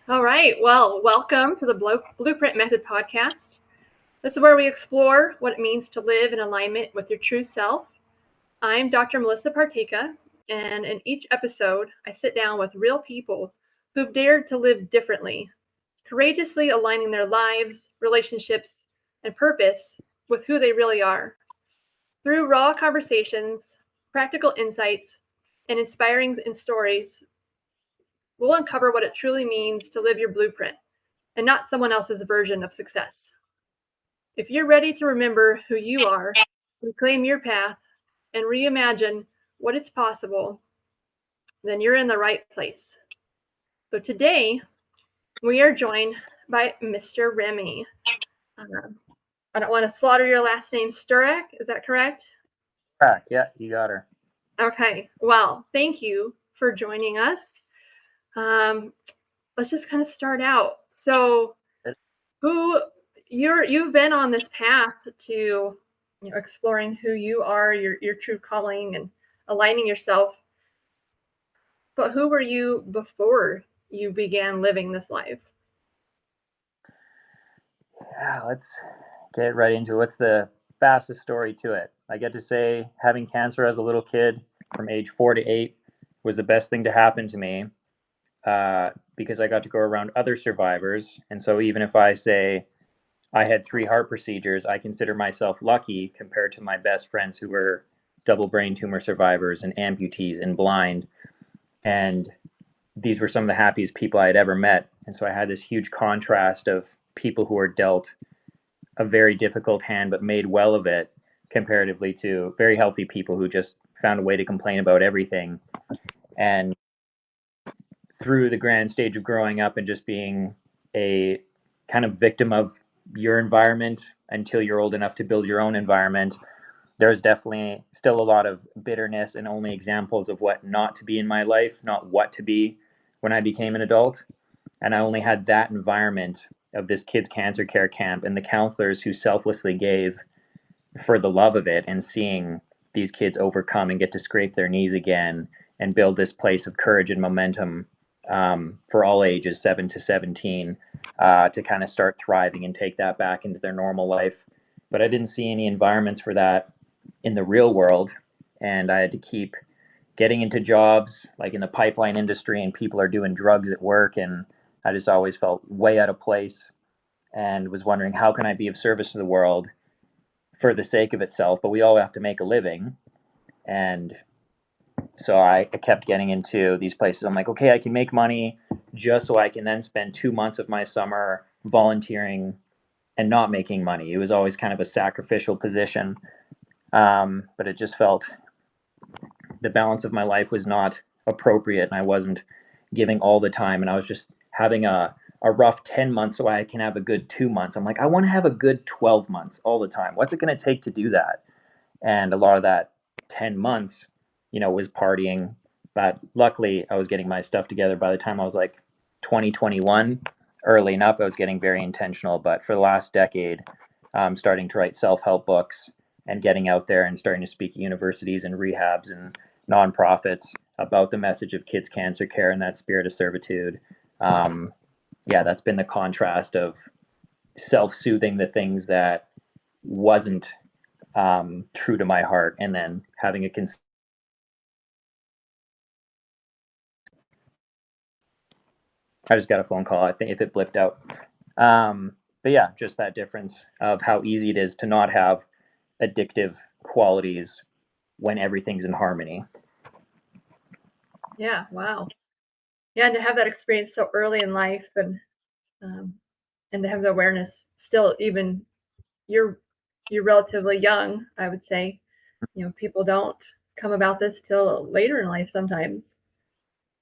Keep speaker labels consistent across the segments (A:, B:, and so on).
A: All right. Well, welcome to the Blueprint Method podcast. This is where we explore what it means to live in alignment with your true self. I'm Dr. Melissa Partika, and in each episode, I sit down with real people who've dared to live differently, courageously aligning their lives, relationships, and purpose with who they really are. Through raw conversations, practical insights, and inspiring stories, we'll uncover what it truly means to live your blueprint and not someone else's version of success. If you're ready to remember who you are, reclaim your path, and reimagine what it's possible, then you're in the right place. So today, we are joined by Mr. Remmy. I don't want to slaughter your last name, Stourac. Is that correct?
B: Yeah, you got her.
A: Okay. Well, thank you for joining us. Um, let's just kind of start out. So, you've been on this path to exploring who you are, your true calling, and aligning yourself. But who were you before you began living this life?
B: Yeah, let's get right into it. What's the fastest story to it? I get to say having cancer as a little kid from age 4 to 8 was the best thing to happen to me because I got to go around other survivors. And so even if I say I had 3 heart procedures, I consider myself lucky compared to my best friends who were double brain tumor survivors and amputees and blind. And these were some of the happiest people I had ever met. And so I had this huge contrast of people who were dealt a very difficult hand but made well of it comparatively to very healthy people who just found a way to complain about everything. And through the grand stage of growing up and just being a kind of victim of your environment until you're old enough to build your own environment, there's definitely still a lot of bitterness and only examples of what not to be in my life, not what to be when I became an adult. And I only had that environment of this kids' cancer care camp and the counselors who selflessly gave for the love of it and seeing these kids overcome and get to scrape their knees again and build this place of courage and momentum for all ages, 7 to 17, to kind of start thriving and take that back into their normal life. But I didn't see any environments for that in the real world. And I had to keep getting into jobs like in the pipeline industry, and people are doing drugs at work. And I just always felt way out of place and was wondering how can I be of service to the world for the sake of itself, but we all have to make a living. And so I kept getting into these places. I'm like, okay, I can make money just so I can then spend 2 months of my summer volunteering and not making money. It was always kind of a sacrificial position. But it just felt the balance of my life was not appropriate, and I wasn't giving all the time. And I was just having a rough 10 months so I can have a good 2 months. I'm like, I want to have a good 12 months all the time. What's it going to take to do that? And a lot of that 10 months, was partying. But luckily, I was getting my stuff together by the time I was like 2021. Early enough, I was getting very intentional. But for the last decade, starting to write self help books and getting out there and starting to speak at universities and rehabs and nonprofits about the message of kids' cancer care and that spirit of servitude. Um, yeah, that's been the contrast of self soothing the things that wasn't true to my heart, and then having a I just got a phone call. I think if it blipped out. But yeah, just that difference of how easy it is to not have addictive qualities when everything's in harmony.
A: Yeah, wow. Yeah, and to have that experience so early in life, um, and to have the awareness still, even you're you're relatively young, I would say. People don't come about this till later in life sometimes.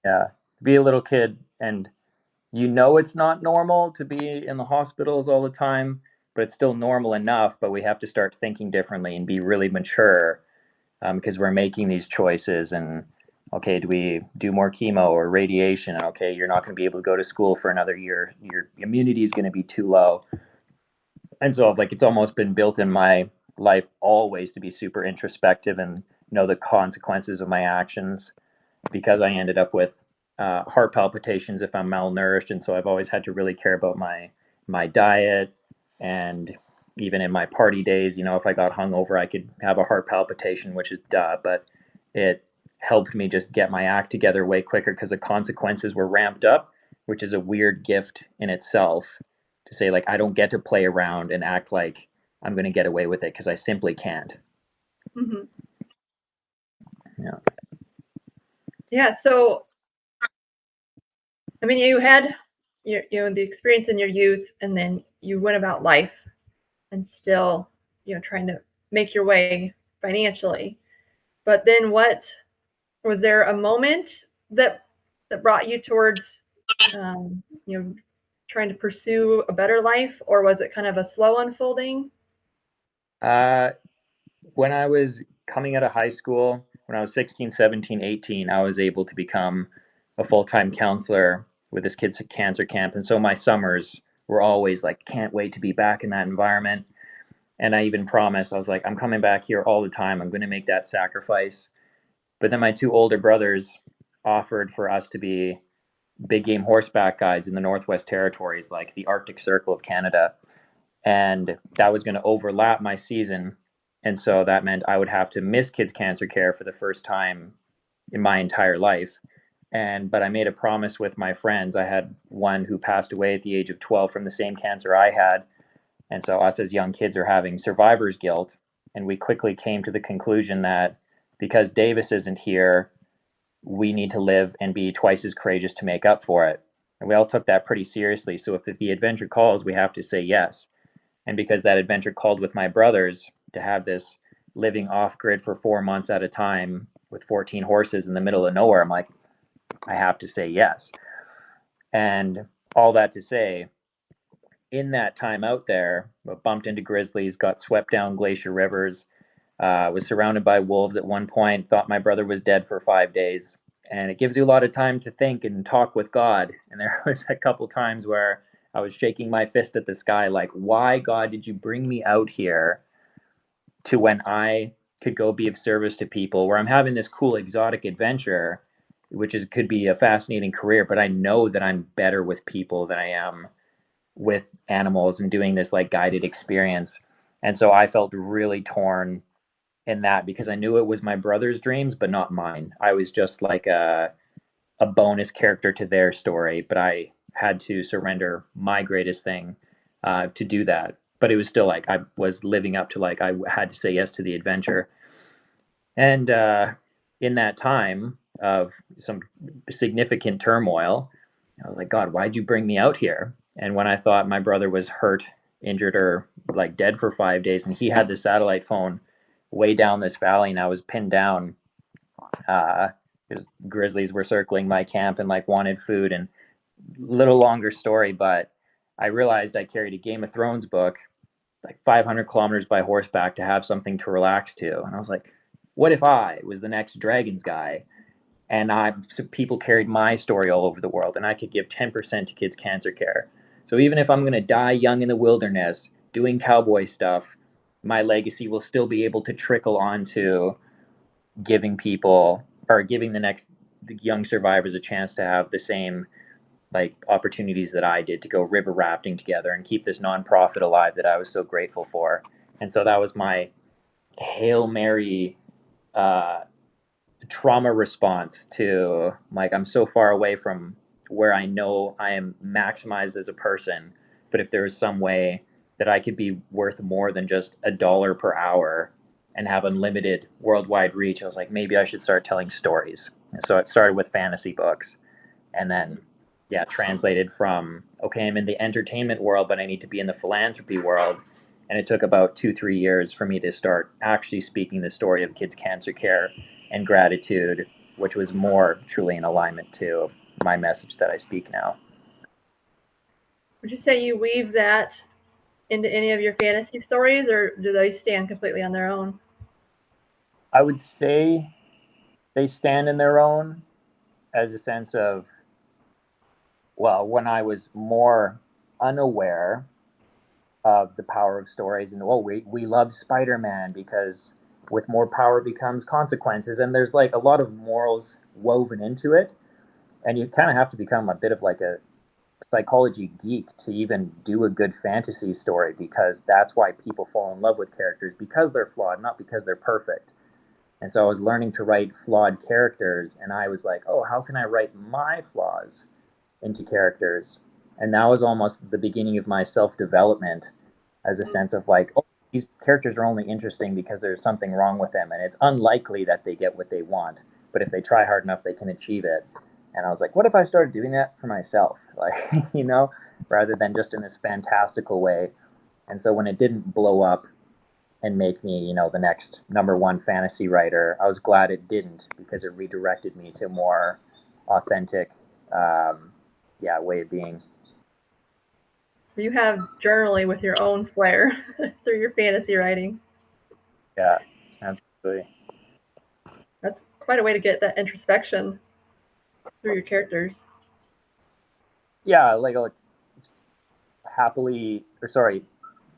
B: Yeah, be a little kid and it's not normal to be in the hospitals all the time, but it's still normal enough. But we have to start thinking differently and be really mature because we're making these choices. And okay, do we do more chemo or radiation? Okay, you're not going to be able to go to school for another year. Your immunity is going to be too low. And so, like, it's almost been built in my life always to be super introspective and know the consequences of my actions because I ended up with heart palpitations if I'm malnourished, and so I've always had to really care about my diet. And even in my party days, if I got hungover, I could have a heart palpitation, which is duh, but it helped me just get my act together way quicker because the consequences were ramped up, which is a weird gift in itself to say, like, I don't get to play around and act like I'm going to get away with it because I simply can't.
A: Mm-hmm.
B: Yeah.
A: Yeah. So, I mean, you had the experience in your youth, and then you went about life and still, trying to make your way financially. But then what was there a moment that brought you towards, um, you know, trying to pursue a better life, or was it kind of a slow unfolding?
B: Uh, when I was coming out of high school, when I was 16, 17, 18, I was able to become a full-time counselor with this kid's cancer camp. And so my summers were always like, can't wait to be back in that environment. And I even promised, I was like, I'm coming back here all the time. I'm going to make that sacrifice. But then my two older brothers offered for us to be big game horseback guides in the Northwest Territories, like the Arctic Circle of Canada. And that was going to overlap my season. And so that meant I would have to miss kids' cancer care for the first time in my entire life. But I made a promise with my friends. I had one who passed away at the age of 12 from the same cancer I had. And so us as young kids are having survivor's guilt. And we quickly came to the conclusion that because Davis isn't here, we need to live and be twice as courageous to make up for it. And we all took that pretty seriously. So if the adventure calls, we have to say yes. And because that adventure called with my brothers to have this living off grid for 4 months at a time with 14 horses in the middle of nowhere, I'm like, I have to say yes. And all that to say, in that time out there, I bumped into grizzlies, got swept down glacier rivers, was surrounded by wolves at one point, thought my brother was dead for 5 days. And it gives you a lot of time to think and talk with God. And there was a couple times where I was shaking my fist at the sky, like, why, God, did you bring me out here to when I could go be of service to people, where I'm having this cool exotic adventure, which is could be a fascinating career, but I know that I'm better with people than I am with animals and doing this like guided experience. And so I felt really torn in that because I knew it was my brother's dreams, but not mine. I was just like a bonus character to their story, but I had to surrender my greatest thing to do that. But it was still like I was living up to like I had to say yes to the adventure. And in that time of some significant turmoil, I was like, God, why'd you bring me out here? And when I thought my brother was hurt, injured, or like dead for 5 days, and he had the satellite phone way down this valley, and I was pinned down because grizzlies were circling my camp and like wanted food. And little longer story, but I realized I carried a Game of Thrones book like 500 kilometers by horseback to have something to relax to. And I was like, what if I was the next Dragons guy? And so people carried my story all over the world, and I could give 10% to kids' cancer care. So even if I'm going to die young in the wilderness doing cowboy stuff, my legacy will still be able to trickle onto giving people or giving the young survivors a chance to have the same like opportunities that I did to go river rafting together and keep this nonprofit alive that I was so grateful for. And so that was my Hail Mary uh, trauma response to like I'm so far away from where I know I am maximized as a person, but if there was some way that I could be worth more than just $1 per hour and have unlimited worldwide reach, I was like, maybe I should start telling stories. And so it started with fantasy books, and then yeah, translated from okay, I'm in the entertainment world, but I need to be in the philanthropy world. And it took about 2-3 years for me to start actually speaking the story of kids' cancer care and gratitude, which was more truly in alignment to my message that I speak now.
A: Would you say you weave that into any of your fantasy stories, or do they stand completely on their own?
B: I would say they stand in their own as a sense of, well, when I was more unaware of the power of stories, and oh, we love Spider-Man because with more power becomes consequences, and there's like a lot of morals woven into it. And you kind of have to become a bit of like a psychology geek to even do a good fantasy story, because that's why people fall in love with characters, because they're flawed, not because they're perfect. And so I was learning to write flawed characters, and I was like, oh, how can I write my flaws into characters? And that was almost the beginning of my self development, as a sense of like, oh, these characters are only interesting because there's something wrong with them, and it's unlikely that they get what they want. But if they try hard enough, they can achieve it. And I was like, what if I started doing that for myself? Like, rather than just in this fantastical way. And so when it didn't blow up and make me, the next number one fantasy writer, I was glad it didn't, because it redirected me to a more authentic, way of being.
A: So you have journaling with your own flair through your fantasy writing.
B: Yeah, absolutely.
A: That's quite a way to get that introspection through your characters.
B: Yeah, like happily, or sorry,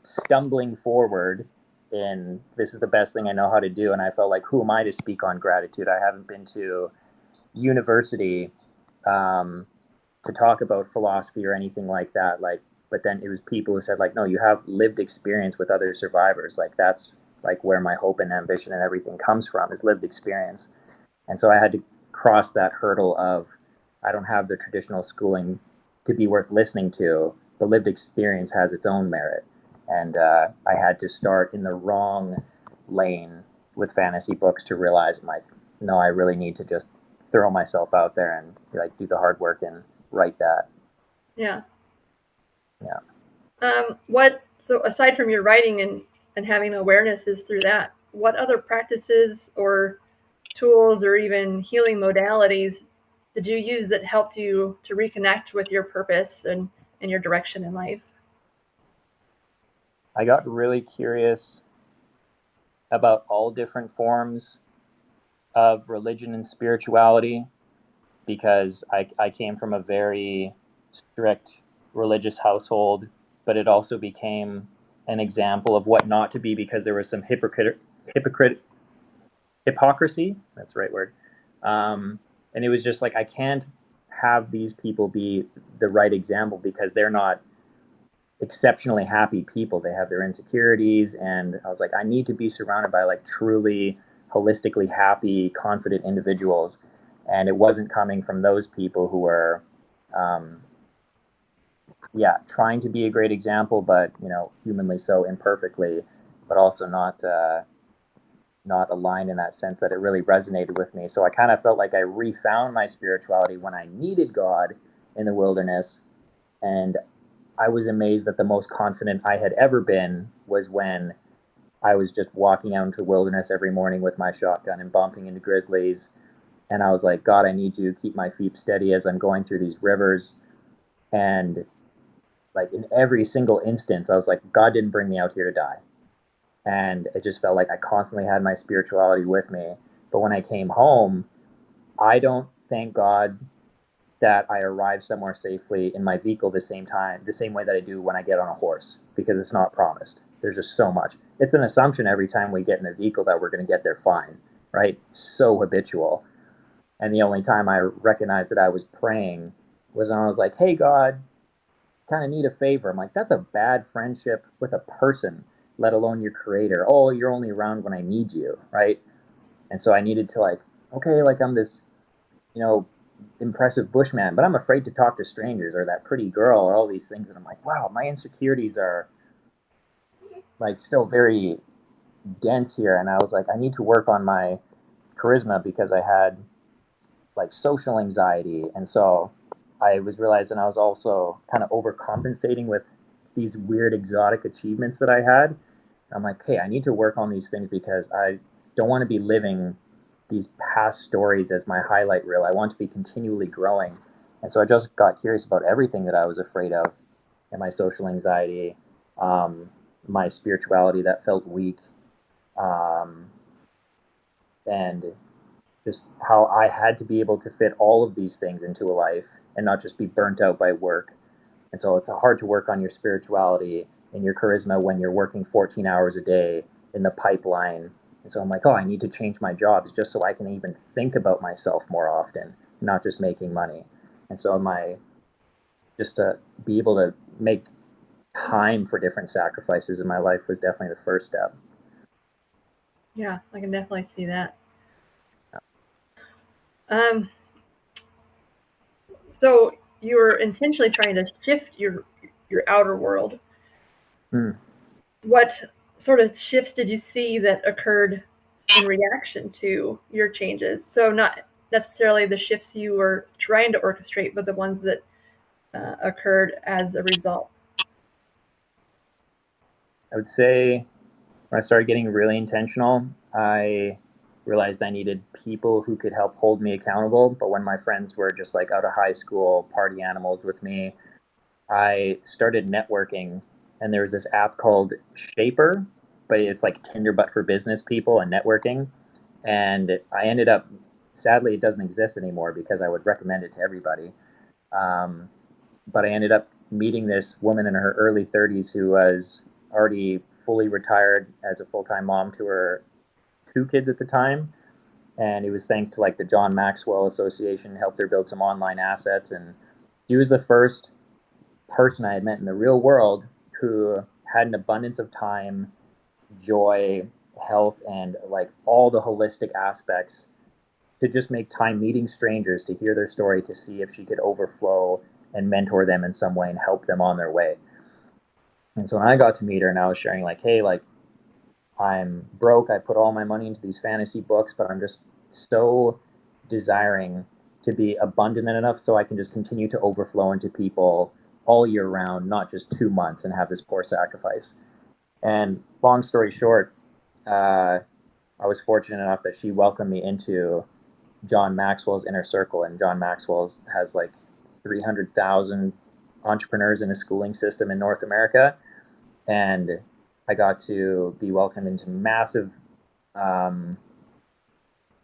B: stumbling forward in this is the best thing I know how to do. And I felt like, who am I to speak on gratitude? I haven't been to university um, to talk about philosophy or anything like that. Like, but then it was people who said, like, no, you have lived experience with other survivors. Like, that's like where my hope and ambition and everything comes from, is lived experience. And so I had to cross that hurdle of, I don't have the traditional schooling to be worth listening to. The lived experience has its own merit. And I had to start in the wrong lane with fantasy books to realize, like, no, I really need to just throw myself out there and like do the hard work and write that.
A: Yeah.
B: Yeah.
A: So aside from your writing and having awareness is through that, what other practices or tools or even healing modalities did you use that helped you to reconnect with your purpose and your direction in life?
B: I got really curious about all different forms of religion and spirituality, because I came from a very strict religious household, but it also became an example of what not to be, because there was some hypocrisy. That's the right word. And it was just like, I can't have these people be the right example, because they're not exceptionally happy people. They have their insecurities. And I was like, I need to be surrounded by like truly holistically happy, confident individuals. And it wasn't coming from those people who were, trying to be a great example, but humanly so imperfectly, but also not aligned in that sense that it really resonated with me. So I kind of felt like I refound my spirituality when I needed God in the wilderness. And I was amazed that the most confident I had ever been was when I was just walking out into the wilderness every morning with my shotgun and bumping into grizzlies. And I was like, God, I need you to keep my feet steady as I'm going through these rivers. And like in every single instance, I was like, God didn't bring me out here to die. And it just felt like I constantly had my spirituality with me. But when I came home, I don't thank God that I arrive somewhere safely in my vehicle the same way that I do when I get on a horse, because it's not promised. There's just so much. It's an assumption every time we get in a vehicle that we're going to get there fine, right? It's so habitual. And the only time I recognized that I was praying was when I was like, hey, God, kind of need a favor. I'm like, that's a bad friendship with a person, let alone your creator. Oh, you're only around when I need you, right? And so I needed to like, okay, like I'm this, you know, impressive bushman, but I'm afraid to talk to strangers, or that pretty girl, or all these things. And I'm like, wow, my insecurities are like still very dense here. And I was like, I need to work on my charisma, because I had like social anxiety. And so I was realizing I was also kind of overcompensating with these weird exotic achievements that I had. I'm like, hey, I need to work on these things, because I don't want to be living these past stories as my highlight reel. I want to be continually growing. And so I just got curious about everything that I was afraid of, and my social anxiety, um, my spirituality that felt weak, um, and just how I had to be able to fit all of these things into a life and not just be burnt out by work. And so it's hard to work on your spirituality and your charisma when you're working 14 hours a day in the pipeline. And so I'm like, oh, I need to change my jobs just so I can even think about myself more often. not just making money. And so my just to be able to make time for different sacrifices in my life was definitely the first step.
A: Yeah, I can definitely see that. Um, so you were intentionally trying to shift your outer world. What sort of shifts did you see that occurred in reaction to your changes? So not necessarily the shifts you were trying to orchestrate, but the ones that occurred as a result.
B: I would say when I started getting really intentional, I realized I needed people who could help hold me accountable. But when my friends were just like out of high school, party animals with me, I started networking. And there was this app called Shaper, but it's like Tinder, but for business people and networking. And I ended up, sadly, it doesn't exist anymore because I would recommend it to everybody. Um, but I ended up meeting this woman in her early 30s who was already fully retired as a full-time mom to her two kids at the time. And it was thanks to like the John Maxwell Association helped her build some online assets. And she was the first person I had met in the real world who had an abundance of time, joy, health, and like all the holistic aspects to just make time meeting strangers to hear their story, to see if she could overflow and mentor them in some way and help them on their way. And so when I got to meet her and I was sharing like, hey, like I'm broke, I put all my money into these fantasy books, but I'm just so desiring to be abundant enough so I can just continue to overflow into people all year round, not just 2 months and have this poor sacrifice. And long story short, I was fortunate enough that she welcomed me into John Maxwell's inner circle, and John Maxwell has like 300,000 entrepreneurs in his schooling system in North America, and I got to be welcomed into massive um,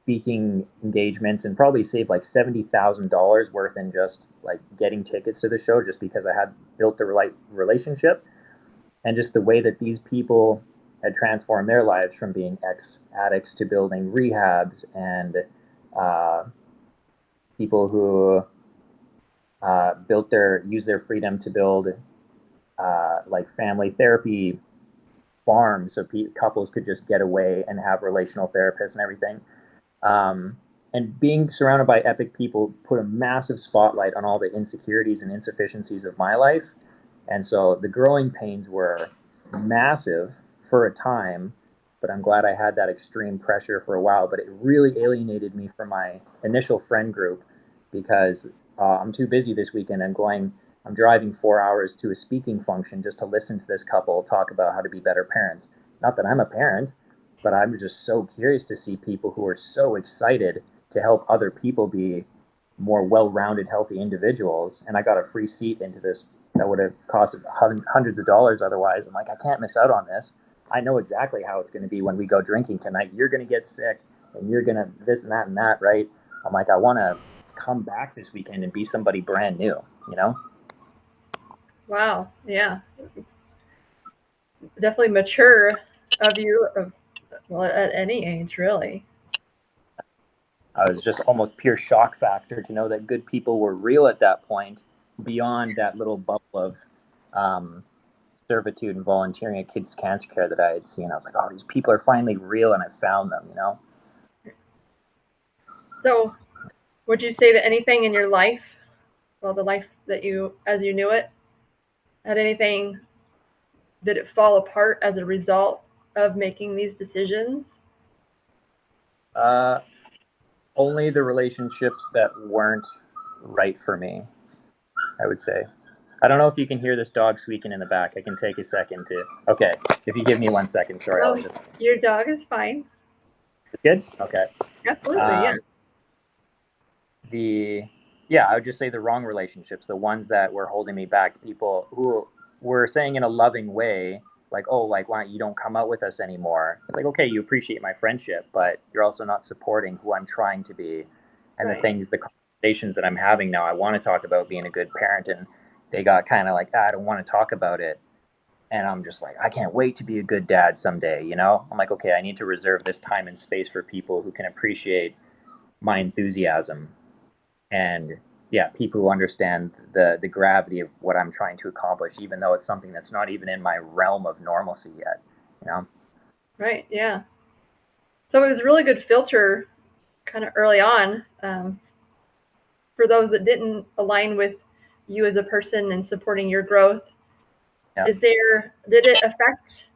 B: speaking engagements and probably saved like $70,000 worth in just like getting tickets to the show just because I had built the right relationship and just the way that these people had transformed their lives from being ex addicts to building rehabs and uh, people who use their freedom to build like family therapy farms so couples could just get away and have relational therapists and everything. Um, and being surrounded by epic people put a massive spotlight on all the insecurities and insufficiencies of my life. And so the growing pains were massive for a time, but I'm glad I had that extreme pressure for a while. But it really alienated me from my initial friend group because I'm too busy this weekend. I'm driving 4 hours to a speaking function just to listen to this couple talk about how to be better parents. Not that I'm a parent, but I'm just so curious to see people who are so excited to help other people be more well-rounded, healthy individuals. And I got a free seat into this that would have cost hundreds of dollars otherwise. I'm like, I can't miss out on this. I know exactly how it's going to be when we go drinking tonight. You're going to get sick, and you're going to this and that, right? I'm like, I want to come back this weekend and be somebody brand new, you know?
A: Wow, yeah, it's definitely mature of you, of well, at any age, really.
B: I was just almost pure shock factor to know that good people were real at that point, beyond that little bubble of um, servitude and volunteering at kids cancer care that I had seen. I was like, oh, these people are finally real, and I found them, you know?
A: So, would you say that anything in your life, well, the life that you, as you knew it, had anything, did it fall apart as a result of making these decisions?
B: Uh, Only the relationships that weren't right for me, I would say. I don't know if you can hear this dog squeaking in the back. I can take a second to. Okay, if you give me 1 second, sorry, I'll
A: Oh,
B: just.
A: your dog is fine.
B: It's good. Okay.
A: Absolutely, yeah.
B: Um, the yeah, I would just say the wrong relationships, the ones that were holding me back, people who were saying in a loving way, like, oh, like why don't you don't come out with us anymore? It's like, okay, you appreciate my friendship, but you're also not supporting who I'm trying to be and
A: Right.
B: the conversations that I'm having now. I want to talk about being a good parent, and they got kind of like, I don't want to talk about it. And I'm just like, I can't wait to be a good dad someday, you know? I'm like, okay, I need to reserve this time and space for people who can appreciate my enthusiasm. and yeah, people who understand the gravity of what I'm trying to accomplish, even though it's something that's not even in my realm of normalcy yet, you know?
A: Right. Yeah. So it was a really good filter kind of early on for those that didn't align with you as a person and supporting your growth.
B: Yeah.
A: Did it affect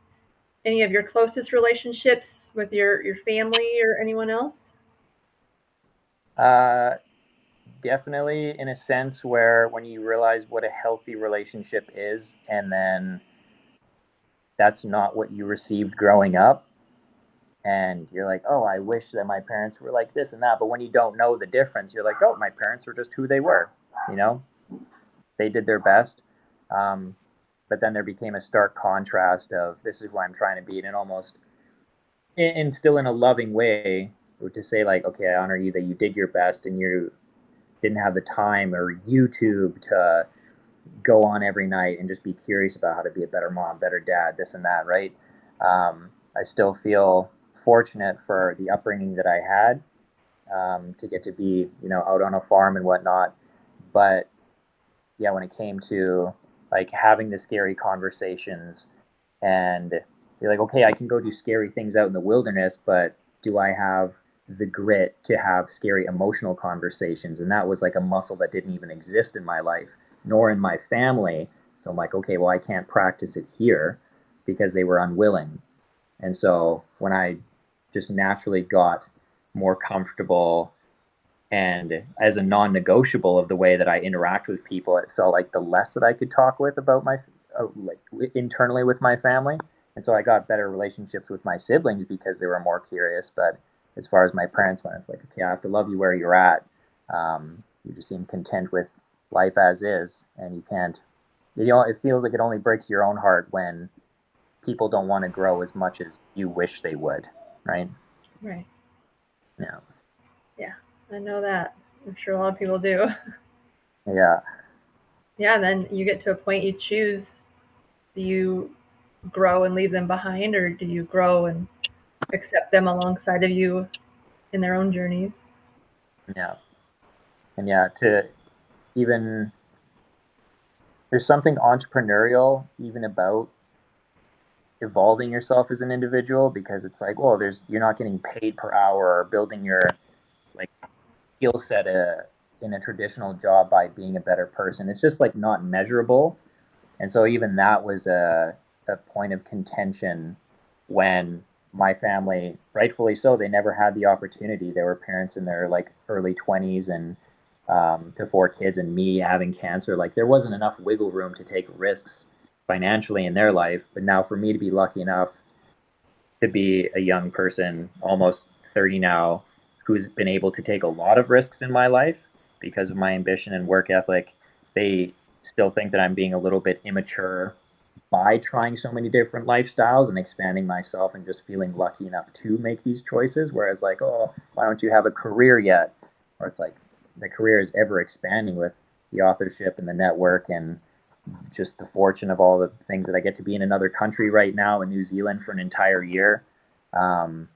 A: any of your closest relationships with your family or anyone else?
B: Uh, Definitely in a sense where when you realize what a healthy relationship is, and then that's not what you received growing up, and you're like, oh, I wish that my parents were like this and that. But when you don't know the difference, you're like, oh, my parents were just who they were, you know? They did their best. Um, but then there became a stark contrast of this is who I'm trying to be, and almost, and still in a loving way, to say like, okay, I honor you that you did your best and you didn't have the time or YouTube to go on every night and just be curious about how to be a better mom, better dad, this and that, right? I still feel fortunate for the upbringing that I had, to get to be, out on a farm and whatnot. But yeah, when it came to like having the scary conversations and you're like, okay, I can go do scary things out in the wilderness, but do I have the grit to have scary emotional conversations? And that was like a muscle that didn't even exist in my life, nor in my family. So I'm like, okay, well, I can't practice it here because they were unwilling. And so when I just naturally got more comfortable and as a non-negotiable of the way that I interact with people, it felt like the less that I could talk with about my like internally with my family, and so I got better relationships with my siblings because they were more curious. But as far as my parents went, it's like, okay, I have to love you where you're at. You just seem content with life as is, and you can't. It feels like it only breaks your own heart when people don't want to grow as much as you wish they would, right?
A: Right.
B: Yeah.
A: Yeah. I know that. I'm sure a lot of people do.
B: Yeah.
A: Yeah. Then you get to a point you choose, do you grow and leave them behind, or do you grow and accept them alongside of you in their own journeys?
B: Yeah. And yeah, to even there's something entrepreneurial even about evolving yourself as an individual because it's like, well, you're not getting paid per hour or building your like skill set in a traditional job by being a better person. It's just like not measurable. And so even that was a point of contention when my family, rightfully so, they never had the opportunity. They were parents in their like early 20s and to 4 kids, and me having cancer. Like there wasn't enough wiggle room to take risks financially in their life. But now for me to be lucky enough to be a young person, almost 30 now, who's been able to take a lot of risks in my life because of my ambition and work ethic, they still think that I'm being a little bit immature by trying so many different lifestyles and expanding myself and just feeling lucky enough to make these choices. Whereas, like, oh, why don't you have a career yet? Or it's like the career is ever expanding with the authorship and the network and just the fortune of all the things that I get to be in another country right now in New Zealand for an entire year. Um,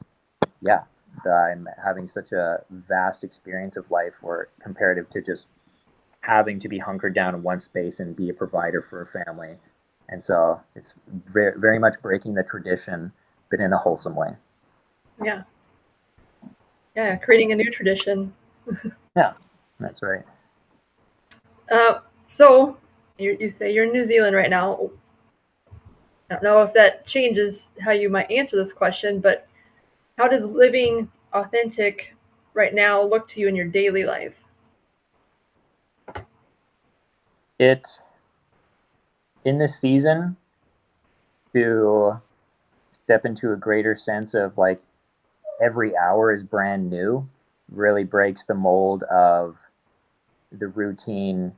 B: yeah, I'm having such a vast experience of life where comparative to just having to be hunkered down in one space and be a provider for a family. And so it's very, very much breaking the tradition, but in a wholesome way.
A: Yeah. Yeah. Creating a new tradition.
B: Yeah, that's right.
A: So you say you're in New Zealand right now. I don't know if that changes how you might answer this question, but how does living authentic right now look to you in your daily life?
B: It, in this season, to step into a greater sense of like every hour is brand new really breaks the mold of the routine.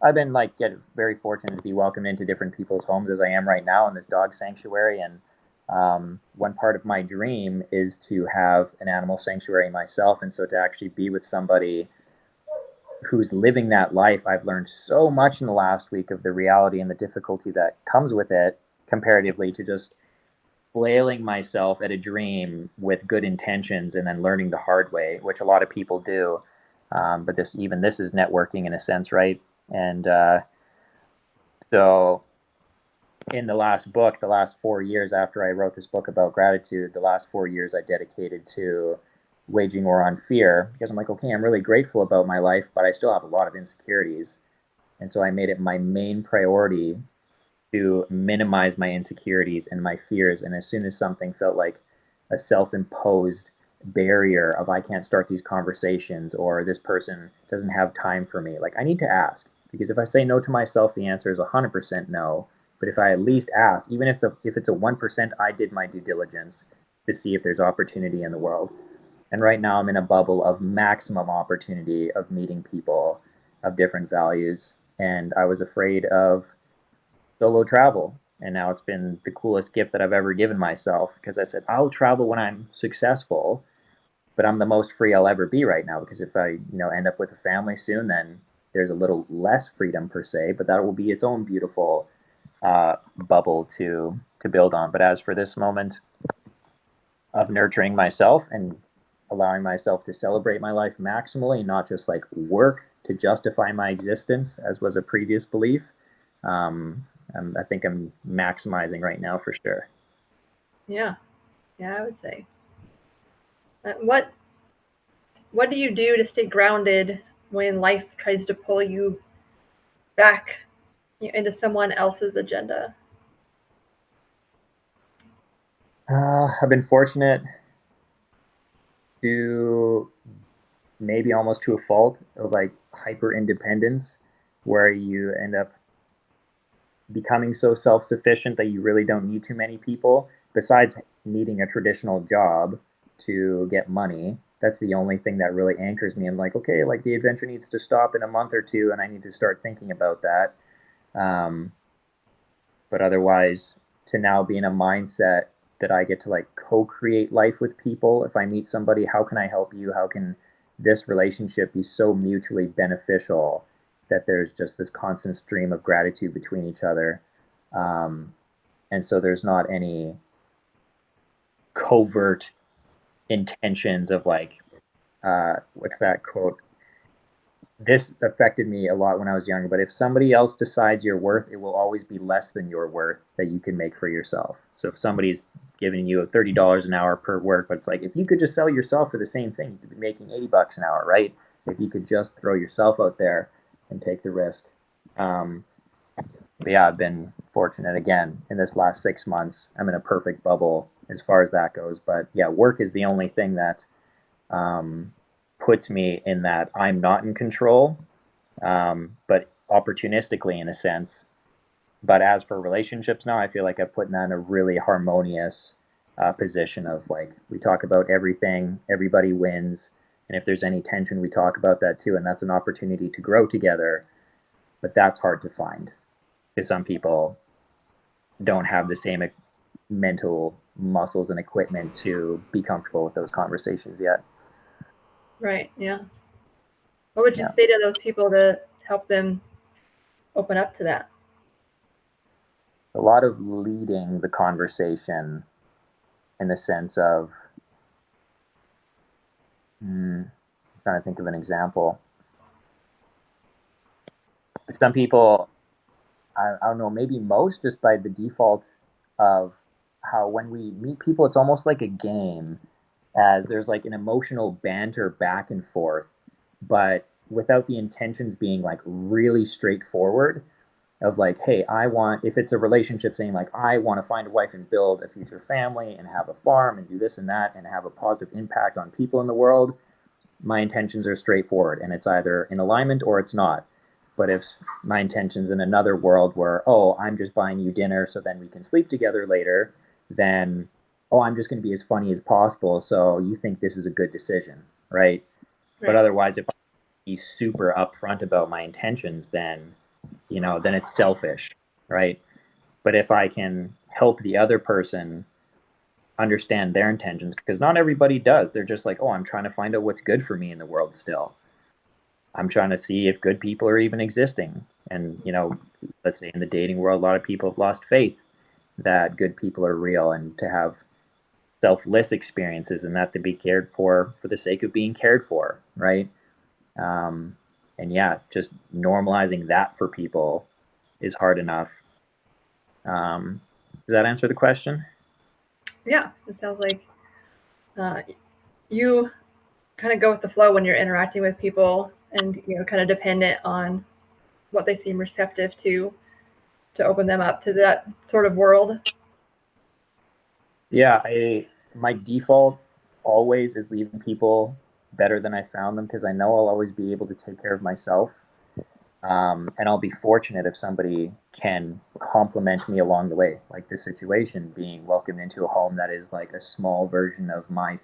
B: I've been like get very fortunate to be welcomed into different people's homes as I am right now in this dog sanctuary. And one part of my dream is to have an animal sanctuary myself. And so to actually be with somebody who's living that life, I've learned so much in the last week of the reality and the difficulty that comes with it comparatively to just flailing myself at a dream with good intentions and then learning the hard way, which a lot of people do. But this is networking in a sense, right? And so in the last book, the last 4 years after I wrote this book about gratitude, the last 4 years I dedicated to waging war on fear, because I'm like, okay, I'm really grateful about my life, but I still have a lot of insecurities. And so I made it my main priority to minimize my insecurities and my fears. And as soon as something felt like a self imposed barrier of I can't start these conversations or this person doesn't have time for me, like I need to ask. Because if I say no to myself, the answer is 100% no. But if I at least ask, even if it's a 1%, I did my due diligence to see if there's opportunity in the world. And right now I'm in a bubble of maximum opportunity of meeting people of different values. And I was afraid of solo travel. And now it's been the coolest gift that I've ever given myself because I said, I'll travel when I'm successful, but I'm the most free I'll ever be right now because if I, end up with a family soon, then there's a little less freedom per se, but that will be its own beautiful bubble to build on. But as for this moment of nurturing myself and allowing myself to celebrate my life maximally, not just like work to justify my existence, as was a previous belief, um, I think I'm maximizing right now for sure.
A: Yeah, yeah, I would say. What do you do to stay grounded when life tries to pull you back into someone else's agenda?
B: I've been fortunate to maybe almost to a fault of like hyper independence, where you end up becoming so self sufficient that you really don't need too many people. Besides needing a traditional job to get money, that's the only thing that really anchors me. I'm like, okay, like the adventure needs to stop in a month or two, and I need to start thinking about that. Um, but otherwise, to now be in a mindset that I get to like co-create life with people. If I meet somebody, how can I help you? How can this relationship be so mutually beneficial that there's just this constant stream of gratitude between each other? Um, and so there's not any covert intentions of like, what's that quote? This affected me a lot when I was younger, but if somebody else decides your worth, it will always be less than your worth that you can make for yourself. So if somebody's giving you $30 an hour per work, but it's like if you could just sell yourself for the same thing, you could be making $80 an hour, right? If you could just throw yourself out there and take the risk. Um, but yeah, I've been fortunate again in this last 6 months. I'm in a perfect bubble as far as that goes. But yeah, work is the only thing that um, puts me in that I'm not in control, but opportunistically in a sense. But as for relationships now, I feel like I've put that in a really harmonious position of like we talk about everything, everybody wins, and if there's any tension, we talk about that too, and that's an opportunity to grow together. But that's hard to find because some people don't have the same mental muscles and equipment to be comfortable with those conversations yet.
A: Right, yeah. What would you
B: Yeah.
A: say to those people to help them open up to that?
B: A lot of leading the conversation in the sense of trying to think of an example. Some people, I don't know, maybe most just by the default of how when we meet people, it's almost like a game, as there's like an emotional banter back and forth, but without the intentions being like really straightforward of like, hey, I want, if it's a relationship saying like, I want to find a wife and build a future family and have a farm and do this and that and have a positive impact on people in the world, my intentions are straightforward and it's either in alignment or it's not. But if my intentions in another world were, oh, I'm just buying you dinner so then we can sleep together later, then, oh, I'm just going to be as funny as possible. So you think this is a good decision, right? But
A: Right.
B: otherwise, if I be super upfront about my intentions, then, then it's selfish, right? But if I can help the other person understand their intentions, because not everybody does. They're just like, oh, I'm trying to find out what's good for me in the world still. I'm trying to see if good people are even existing. And, let's say in the dating world, a lot of people have lost faith that good people are real and to have selfless experiences and that to be cared for the sake of being cared for, right? And yeah, just normalizing that for people is hard enough. Does that answer the question?
A: Yeah, it sounds like you kind of go with the flow when you're interacting with people, and kind of dependent on what they seem receptive to open them up to that sort of world.
B: Yeah, my default always is leaving people better than I found them because I know I'll always be able to take care of myself. And I'll be fortunate if somebody can compliment me along the way, like this situation, being welcomed into a home that is like a small version of my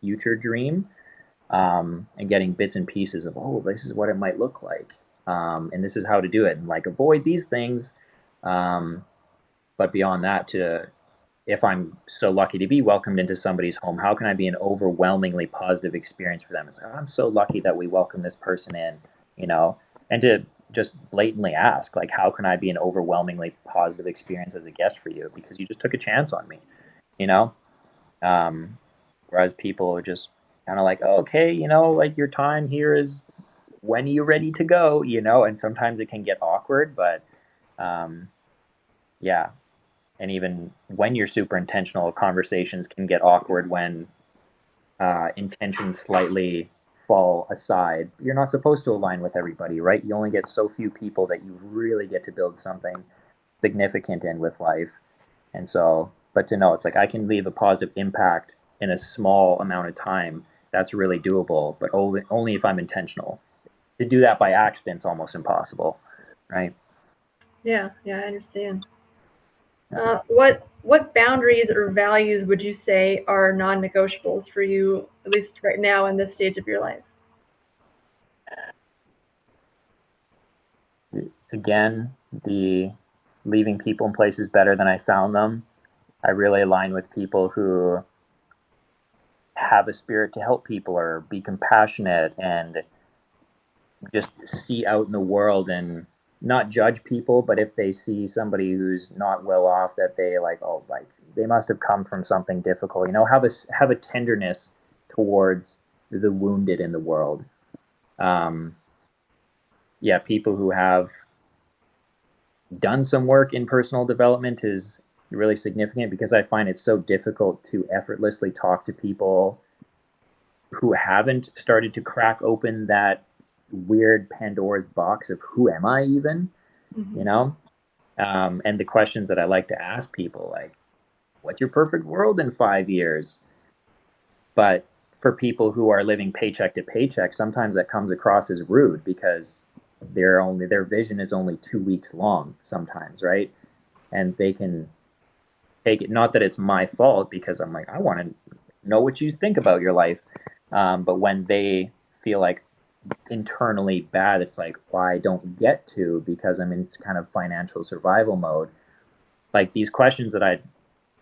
B: future dream, and getting bits and pieces of, oh, this is what it might look like, and this is how to do it, and like avoid these things. Um, but beyond that, to if I'm so lucky to be welcomed into somebody's home, how can I be an overwhelmingly positive experience for them? It's like, oh, I'm so lucky that we welcome this person in, you know, and to just blatantly ask, like, how can I be an overwhelmingly positive experience as a guest for you? Because you just took a chance on me, you know? Um, Whereas people are just kind of like, oh, okay, like your time here is when are you ready to go, and sometimes it can get awkward, but um, yeah, and even when you're super intentional, conversations can get awkward when intentions slightly fall aside. You're not supposed to align with everybody, right? You only get so few people that you really get to build something significant in with life. And so, but to know it's like I can leave a positive impact in a small amount of time, that's really doable, but only if I'm intentional. To do that by accident's almost impossible, right?
A: Yeah, I understand. What boundaries or values would you say are non-negotiables for you, at least right now in this stage of your life?
B: Again, the leaving people in places better than I found them. I really align with people who have a spirit to help people or be compassionate and just see out in the world and not judge people, but if they see somebody who's not well off, that they like, oh, like they must have come from something difficult. Have a tenderness towards the wounded in the world. Um, yeah, people who have done some work in personal development is really significant because I find it so difficult to effortlessly talk to people who haven't started to crack open that weird Pandora's box of who am I even,
A: Mm-hmm.
B: you know? And the questions that I like to ask people, like, what's your perfect world in 5 years? But for people who are living paycheck to paycheck, sometimes that comes across as rude because their vision is only 2 weeks long sometimes, right? And they can take it, not that it's my fault because I'm like, I want to know what you think about your life. But when they feel like internally bad, it's like, well, I don't get to because I'm in kind of financial survival mode. Like these questions that I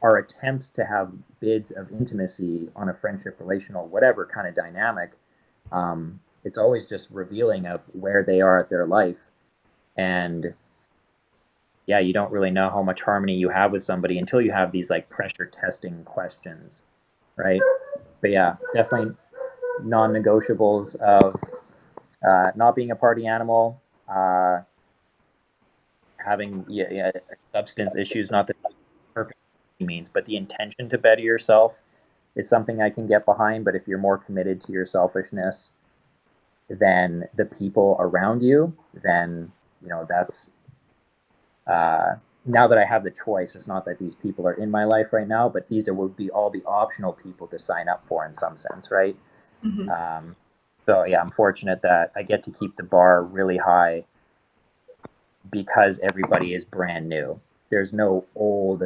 B: are attempts to have bids of intimacy on a friendship, relational, whatever kind of dynamic. It's always just revealing of where they are at their life. And yeah, you don't really know how much harmony you have with somebody until you have these like pressure testing questions, right? But yeah, definitely non-negotiables of not being a party animal, having substance issues, not that perfect means, but the intention to better yourself is something I can get behind. But if you're more committed to your selfishness than the people around you, then that's now that I have the choice. It's not that these people are in my life right now, but would be all the optional people to sign up for in some sense, right?
A: Mm-hmm.
B: So yeah, I'm fortunate that I get to keep the bar really high because everybody is brand new. There's no old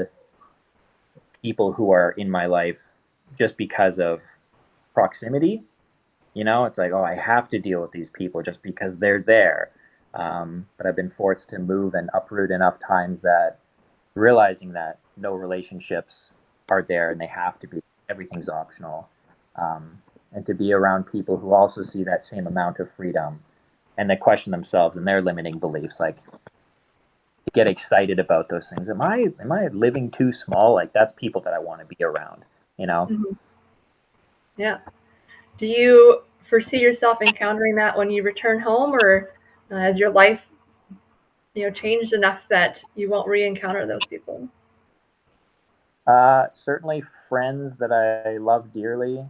B: people who are in my life just because of proximity. It's like, oh, I have to deal with these people just because they're there. But I've been forced to move and uproot enough times that realizing that no relationships are there and they have to be, everything's optional. And to be around people who also see that same amount of freedom and they question themselves and their limiting beliefs, like to get excited about those things. Am I living too small? Like that's people that I want to be around,
A: Mm-hmm. Yeah. Do you foresee yourself encountering that when you return home, or has your life, changed enough that you won't re-encounter those people?
B: Certainly friends that I love dearly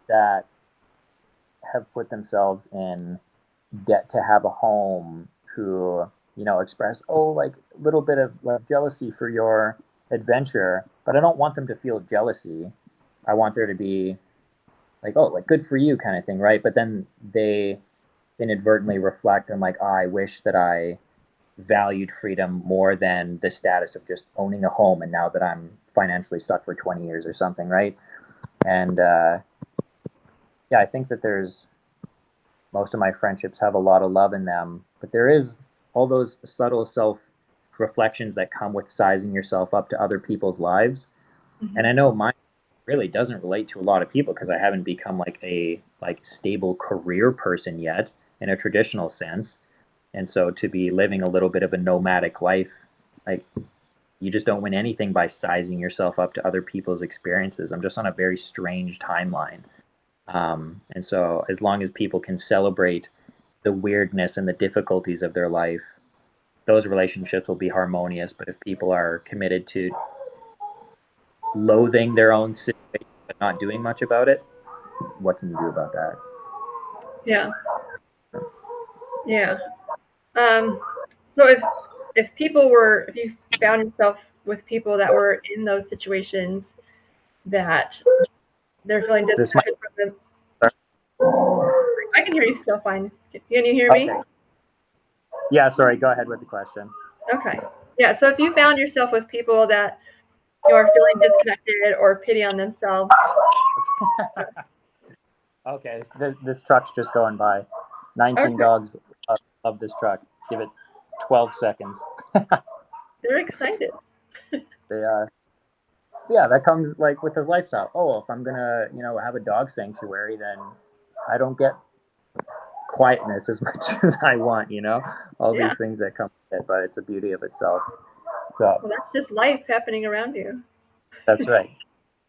B: that have put themselves in debt to have a home, who express like a little bit of like jealousy for your adventure, but I don't want them to feel jealousy. I want there to be like, oh, like good for you kind of thing, right? But then they inadvertently reflect on like, oh, I wish that I valued freedom more than the status of just owning a home, and now that I'm financially stuck for 20 years or something, right? And yeah, I think that there's most of my friendships have a lot of love in them, but there is all those subtle self reflections that come with sizing yourself up to other people's lives. And I know mine really doesn't relate to a lot of people because I haven't become like a stable career person yet in a traditional sense. And so to be living a little bit of a nomadic life, like you just don't win anything by sizing yourself up to other people's experiences. I'm just on a very strange timeline. And so as long as people can celebrate the weirdness and the difficulties of their life, those relationships will be harmonious. But if people are committed to loathing their own situation but not doing much about it, what can you do about that?
A: Yeah. Yeah. So if you found yourself with people that were in those situations that they're feeling disconnected from them, I can hear you still fine. Can you hear me?
B: Okay. Yeah, sorry, go ahead with the question.
A: Okay. Yeah, so if you found yourself with people that are feeling disconnected or pity on themselves.
B: Okay, this truck's just going by. 19 dogs love this truck. Give it 12 seconds.
A: They're excited.
B: They yeah, that comes like with the lifestyle. Oh, if I'm gonna have a dog sanctuary, then I don't get quietness as much as I want. All these things that come with it, but it's a beauty of itself. So
A: well, that's just life happening around you.
B: That's right.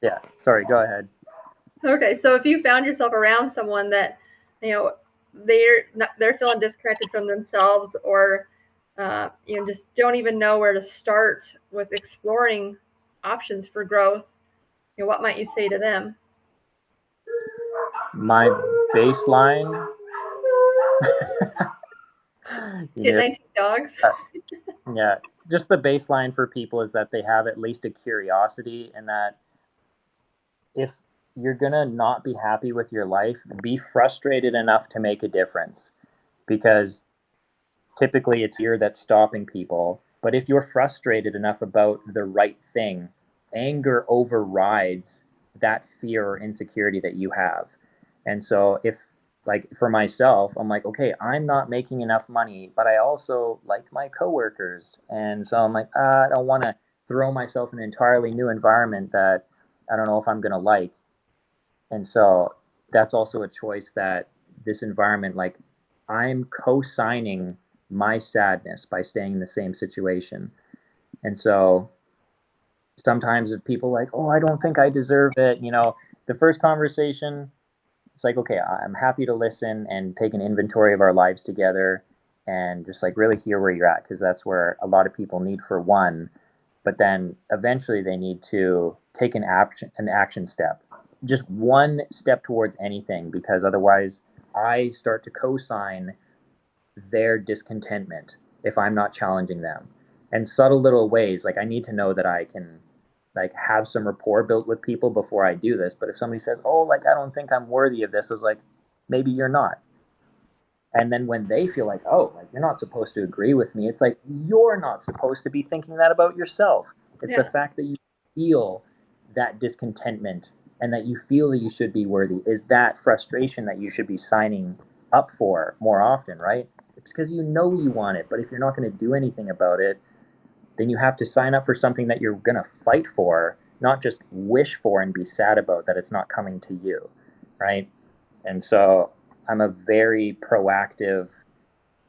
B: Yeah. Sorry. Go ahead.
A: Okay, so if you found yourself around someone that they're feeling disconnected from themselves, or just don't even know where to start with exploring options for growth, what might you say to them?
B: My baseline.
A: Get 19 dogs.
B: Yeah, just the baseline for people is that they have at least a curiosity, and that if you're gonna not be happy with your life, be frustrated enough to make a difference, because typically it's fear that's stopping people. But if you're frustrated enough about the right thing, anger overrides that fear or insecurity that you have. And so if like for myself, I'm like, okay, I'm not making enough money, but I also like my coworkers. And so I'm like, I don't want to throw myself in an entirely new environment that I don't know if I'm going to like. And so that's also a choice that this environment, like I'm co-signing my sadness by staying in the same situation. And so sometimes if people like, oh, I don't think I deserve it, the first conversation, it's like, okay, I'm happy to listen and take an inventory of our lives together and just like really hear where you're at, because that's where a lot of people need for one. But then eventually they need to take an action step, just one step towards anything, because otherwise I start to co-sign their discontentment if I'm not challenging them. And subtle little ways, like I need to know that I can like have some rapport built with people before I do this. But if somebody says, "Oh, like I don't think I'm worthy of this," I was like, maybe you're not. And then when they feel like, "Oh, like you're not supposed to agree with me," it's like you're not supposed to be thinking that about yourself. It's the fact that you feel that discontentment and that you feel that you should be worthy is that frustration that you should be signing up for more often, right? It's because you know you want it, but if you're not going to do anything about it, then you have to sign up for something that you're going to fight for, not just wish for and be sad about that it's not coming to you, right? And so I'm a very proactive,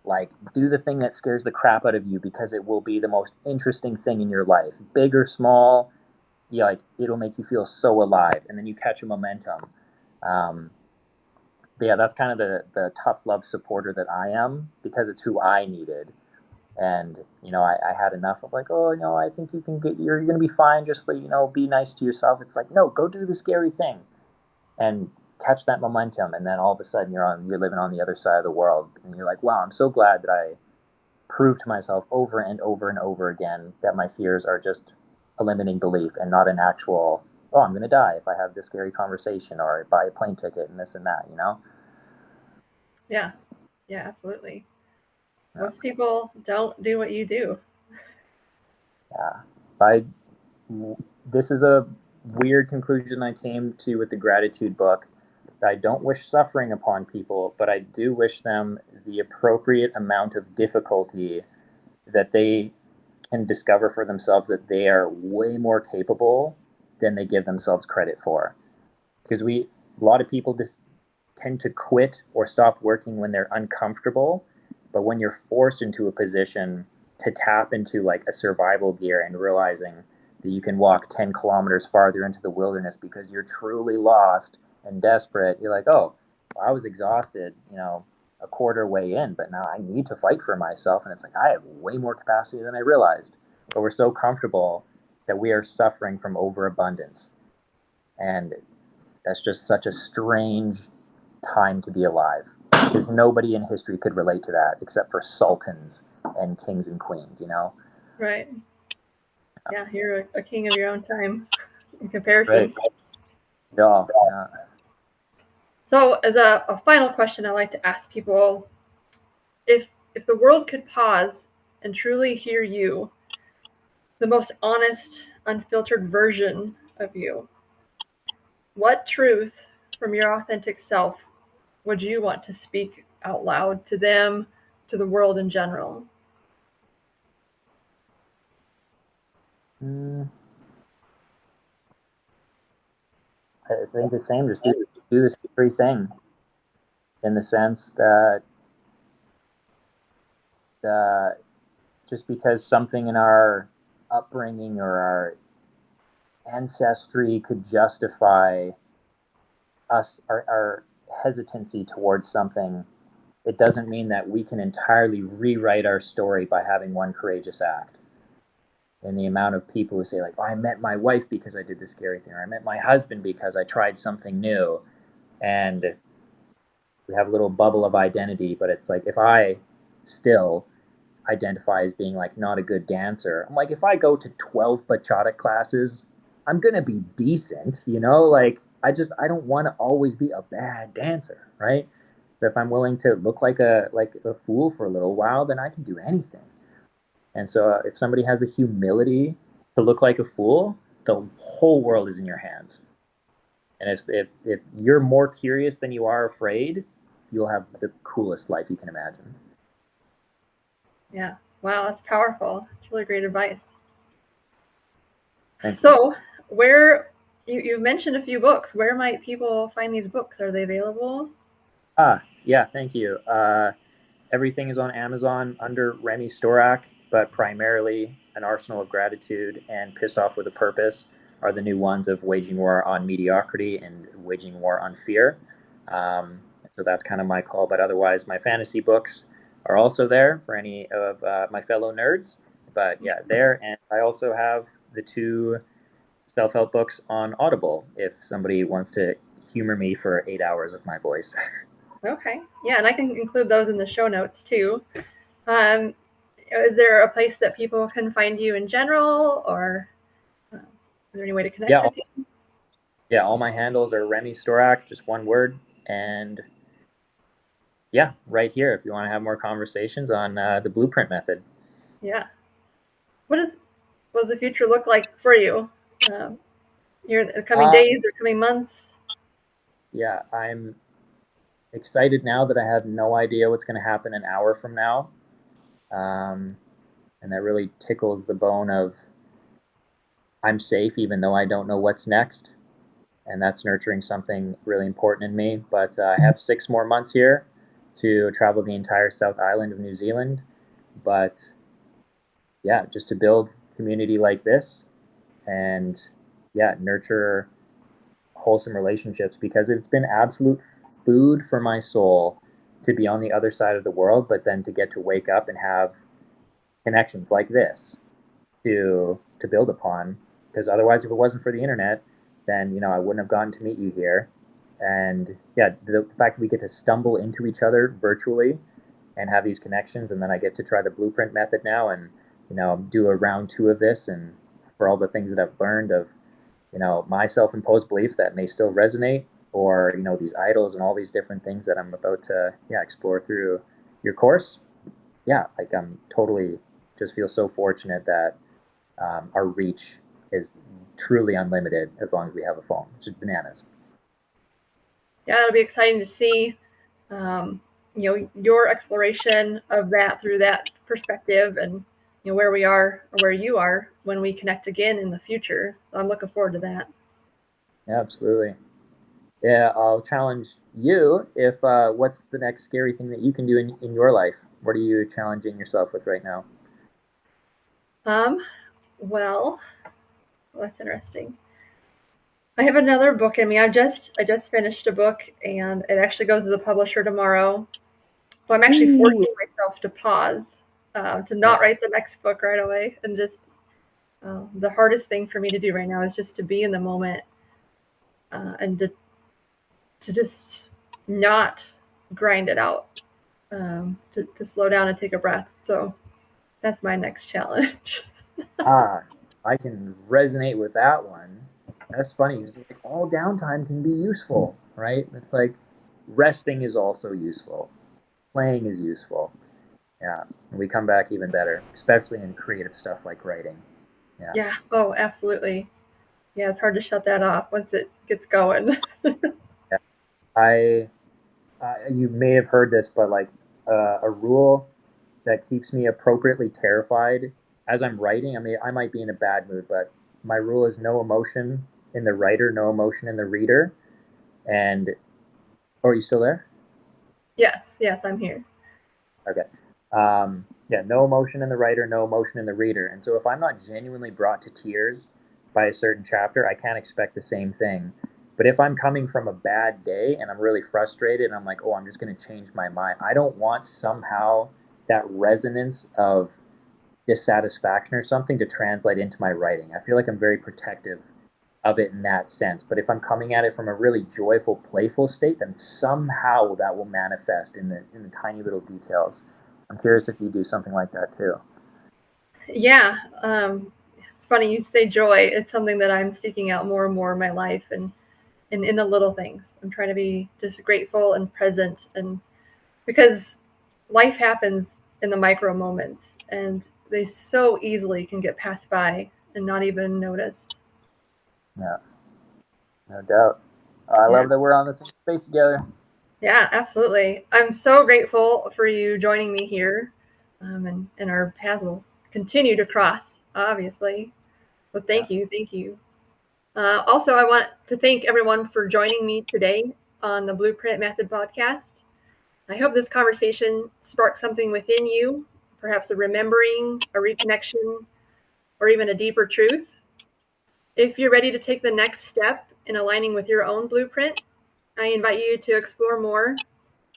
B: like, do the thing that scares the crap out of you because it will be the most interesting thing in your life, big or small. Like it'll make you feel so alive, and then you catch a momentum. But yeah, that's kind of the tough love supporter that I am, because it's who I needed. And I had enough of like, oh, I think you're gonna be fine. Just like, be nice to yourself. It's like, no, go do the scary thing and catch that momentum. And then all of a sudden you're living on the other side of the world, and you're like, wow, I'm so glad that I proved to myself over and over and over again that my fears are just a limiting belief and not an actual, oh, I'm gonna die if I have this scary conversation or buy a plane ticket and this and that.
A: Yeah. Yeah, absolutely.
B: Yeah.
A: Most people don't do what you do.
B: Yeah. I This is a weird conclusion I came to with the gratitude book. I don't wish suffering upon people, but I do wish them the appropriate amount of difficulty that they can discover for themselves, that they are way more capable than they give themselves credit for. Because a lot of people just tend to quit or stop working when they're uncomfortable, but when you're forced into a position to tap into like a survival gear and realizing that you can walk 10 kilometers farther into the wilderness because you're truly lost and desperate, you're like, oh, well, I was exhausted, a quarter way in, but now I need to fight for myself. And it's like, I have way more capacity than I realized. But we're so comfortable that we are suffering from overabundance. And that's just such a strange time to be alive, because nobody in history could relate to that except for sultans and kings and queens.
A: Right. Yeah, you're a king of your own time in
B: Right.
A: comparison.
B: Yeah. Yeah.
A: So, as a final question, I like to ask people, if the world could pause and truly hear you, the most honest, unfiltered version of you, what truth from your authentic self would you want to speak out loud to them, to the world in general?
B: Mm, I think the same. Just do this scary thing, in the sense that uh, just because something in our upbringing or our ancestry could justify our hesitancy towards something, it doesn't mean that we can entirely rewrite our story by having one courageous act. And the amount of people who say like, oh, I met my wife because I did this scary thing, or I met my husband because I tried something new. And we have a little bubble of identity, but it's like, if I still identify as being like not a good dancer, I'm like, if I go to 12 bachata classes, I'm gonna be decent. Like, I don't want to always be a bad dancer, right? But if I'm willing to look like a fool for a little while, then I can do anything. And so if somebody has the humility to look like a fool, the whole world is in your hands. And if you're more curious than you are afraid, you'll have the coolest life you can imagine.
A: Yeah. Wow, that's powerful. It's really great advice.
B: Thank you.
A: So, where you mentioned a few books. Where might people find these books? Are they available?
B: Yeah, thank you. Everything is on Amazon under Remmy Stourac, but primarily An Arsenal of Gratitude and Pissed Off with a Purpose are the new ones of Waging War on Mediocrity and Waging War on Fear. So that's kind of my call. But otherwise, my fantasy books are also there for any of my fellow nerds. But yeah, there. And I also have the two self help books on Audible if somebody wants to humor me for 8 hours of my voice.
A: Okay. Yeah, and I can include those in the show notes too. Um, is there a place that people can find you in general, or is there any way to connect
B: Yeah,
A: with you?
B: yeah, all my handles are Remmy Stourac, just one word. And yeah, right here if you want to have more conversations on the blueprint method.
A: Yeah. What does the future look like for you? Here in the coming
B: Uh,
A: days or coming months?
B: yeah, I'm excited now that I have no idea what's going to happen an hour from now. Um, and that really tickles the bone of I'm safe even though I don't know what's next. And that's nurturing something really important in me. But I have 6 more months here to travel the entire South Island of New Zealand. But yeah, just to build community like this and yeah, nurture wholesome relationships, because it's been absolute food for my soul to be on the other side of the world, but then to get to wake up and have connections like this to build upon. Because otherwise, if it wasn't for the internet, then I wouldn't have gotten to meet you here. And yeah, the fact that we get to stumble into each other virtually and have these connections, and then I get to try the blueprint method now, and do a round two of this, and for all the things that I've learned of my self-imposed belief that may still resonate, or these idols and all these different things that I'm about to explore through your course. Yeah, like I'm totally just feel so fortunate that our reach is truly unlimited as long as we have a phone, which is bananas.
A: Yeah, it'll be exciting to see, your exploration of that through that perspective, and where we are or where you are when we connect again in the future. So I'm looking forward to that.
B: Yeah, absolutely. Yeah, I'll challenge you if what's the next scary thing that you can do in your life? What are you challenging yourself with right now?
A: Um, well, that's interesting. I have another book in me. I just finished a book, and it actually goes to the publisher tomorrow. So I'm actually
B: Ooh.
A: forcing myself to pause, to
B: Yeah.
A: not write the next book right away, and just the hardest thing for me to do right now is just to be in the moment, and to just not grind it out, to slow down and take a breath. So that's my next challenge.
B: Ah, I can resonate with that one. That's funny. It's like all downtime can be useful, right? It's like resting is also useful. Playing is useful. Yeah. And we come back even better, especially in creative stuff like writing. Yeah.
A: Yeah. Oh, absolutely. Yeah, it's hard to shut that off once it gets going.
B: Yeah. I you may have heard this, but like a rule that keeps me appropriately terrified as I'm writing. I mean, I might be in a bad mood, but my rule is no emotion in the writer, no emotion in the reader. And oh, are you still there?
A: Yes, yes, I'm here.
B: Okay. Yeah, no emotion in the writer, no emotion in the reader. And so if I'm not genuinely brought to tears by a certain chapter, I can't expect the same thing. But if I'm coming from a bad day and I'm really frustrated and I'm like, oh, I'm just going to change my mind, I don't want somehow that resonance of dissatisfaction or something to translate into my writing. I feel like I'm very protective of it in that sense. But if I'm coming at it from a really joyful, playful state, then somehow that will manifest in the tiny little details. I'm curious if you do something like that too.
A: Yeah, it's funny you say joy. It's something that I'm seeking out more and more in my life, and in the little things. I'm trying to be just grateful and present, and because life happens in the micro moments, and they so easily can get passed by and not even noticed.
B: Yeah, no doubt. I
A: Yeah.
B: love that we're on the same space together.
A: Yeah, absolutely. I'm so grateful for you joining me here, and our paths will continue to cross, obviously. So
B: Yeah.
A: thank you, thank you. Also, I want to thank everyone for joining me today on the Blueprint Method podcast. I hope this conversation sparked something within you, perhaps a remembering, a reconnection, or even a deeper truth. If you're ready to take the next step in aligning with your own blueprint, I invite you to explore more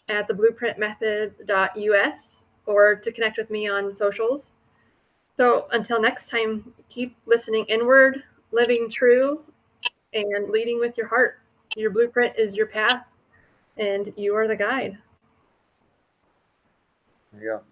A: at theblueprintmethod.us or to connect with me on socials. So until next time, keep listening inward, living true, and leading with your heart. Your blueprint is your path, and you are the guide.
B: There you go.